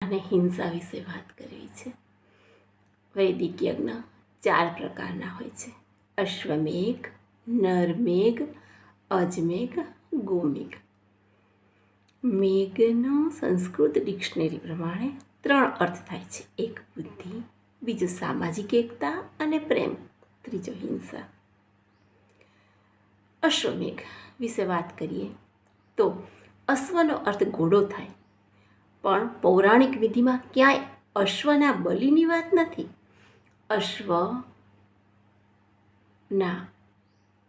અને હિંસા વિશે વાત કરવી છે. વૈદિક યજ્ઞ 4 પ્રકારના હોય છે: અશ્વમેઘ, નરમેઘ, અજમેઘ, ગોમેઘ. મેઘનો સંસ્કૃત ડિક્શનરી પ્રમાણે 3 અર્થ થાય છે: એક બુદ્ધિ, બીજું સામાજિક એકતા અને પ્રેમ, ત્રીજો હિંસા. અશ્વમેઘ વિશે વાત કરીએ તો અશ્વનો અર્થ ઘોડો થાય, પણ પૌરાણિક વિધિમાં ક્યાંય અશ્વના બલિની વાત નથી. અશ્વના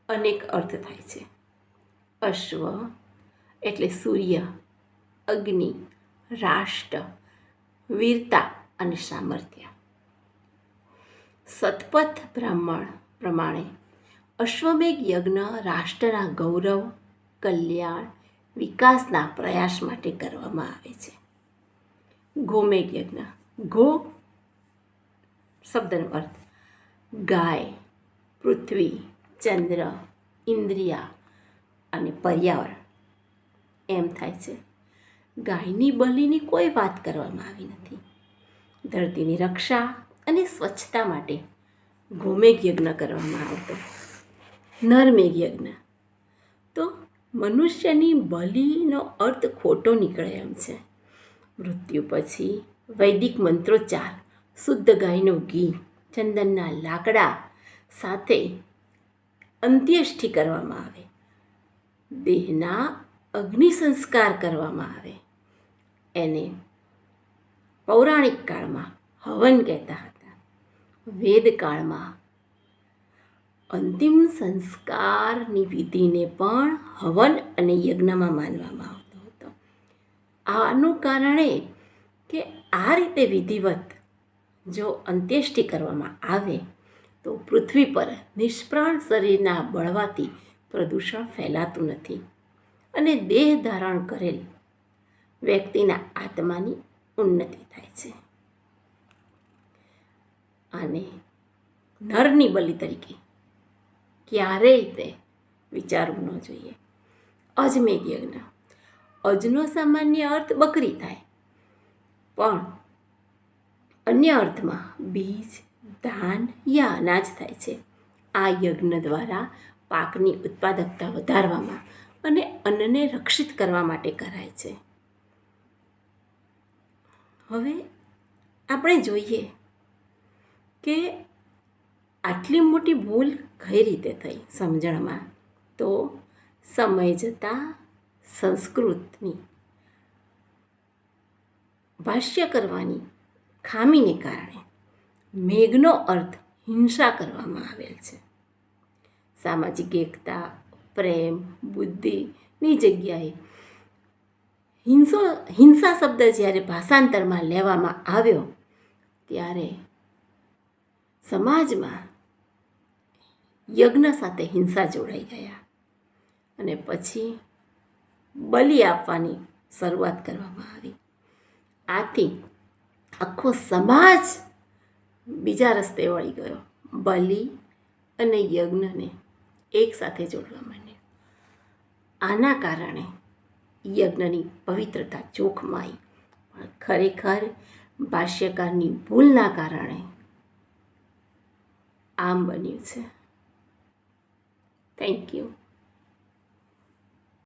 અનેક અર્થ થાય છે. અશ્વ એટલે સૂર્ય, અગ્નિ, રાષ્ટ્ર, વીરતા અને સામર્થ્ય. શતપથ બ્રાહ્મણ પ્રમાણે અશ્વમેઘ યજ્ઞ રાષ્ટ્રના ગૌરવ, કલ્યાણ, વિકાસના પ્રયાસ માટે કરવામાં આવે છે. ગોમેઘ યજ્ઞ. ગો શબ્દનો અર્થ ગાય, પૃથ્વી, ચંદ્ર, ઇન્દ્રિયા અને પર્યાવરણ એમ થાય છે. ગાયની બલિની કોઈ વાત કરવામાં આવી નથી. ધરતીની રક્ષા અને સ્વચ્છતા માટે ગોમેઘ યજ્ઞ કરવામાં આવતો. નરમેઘ યજ્ઞ તો મનુષ્યની બલિનો અર્થ ખોટો નીકળે એમ છે. મૃત્યુ પછી વૈદિક મંત્રોચ્ચાર, શુદ્ધ ગાયનું ઘી, ચંદનના લાકડા સાથે અંત્યેષ્ટિ કરવામાં આવે. દેહના અગ્નિ સંસ્કાર કરવામાં આવે. એને પૌરાણિક કાળમાં હવન કહેતા હતા. વેદકાળમાં અંતિમ સંસ્કારની વિધિને પણ હવન અને યજ્ઞમાં માનવામાં આવતો હતો. આનું કારણે કે આ રીતે વિધિવત જો અંત્યેષ્ટિ કરવામાં આવે તો પૃથ્વી પર નિષ્પ્રાણ શરીરના બળવાથી પ્રદૂષણ ફેલાતું નથી અને દેહ ધારણ કરેલ વ્યક્તિના આત્માની ઉન્નતિ થાય છે. અને નરની બલિ તરીકે ક્યારેય તે વિચારવું ન જોઈએ. અજમેઘ યજ્ઞ. અજનો સામાન્ય અર્થ બકરી થાય, પણ અન્ય અર્થમાં બીજ, ધાન યા અનાજ થાય છે. આ યજ્ઞ દ્વારા પાકની ઉત્પાદકતા વધારવામાં અને અન્નને રક્ષિત કરવા માટે કરાય છે. હવે આપણે જોઈએ કે આટલી મોટી ભૂલ કઈ રીતે થઈ સમજણમાં. તો સમય જતાં સંસ્કૃતની ભાષ્ય કરવાની ખામીને કારણે મેઘનો અર્થ હિંસા કરવામાં આવેલ છે. સામાજિક એકતા, પ્રેમ, બુદ્ધિની જગ્યાએ હિંસા શબ્દ જ્યારે ભાષાંતરમાં લેવામાં આવ્યો ત્યારે સમાજમાં યજ્ઞ સાથે હિંસા જોડાઈ ગયા અને પછી બલિ આપવાની શરૂઆત કરવામાં આવી. આથી આખો સમાજ બીજા રસ્તે વળી ગયો. બલિ અને યજ્ઞને એકસાથે જોડવા માંડ્યો. આના કારણે યજ્ઞની પવિત્રતા જોખમાઈ. પણ ખરેખર ભાષ્યકારની ભૂલના કારણે આમ બન્યું છે. Thank you.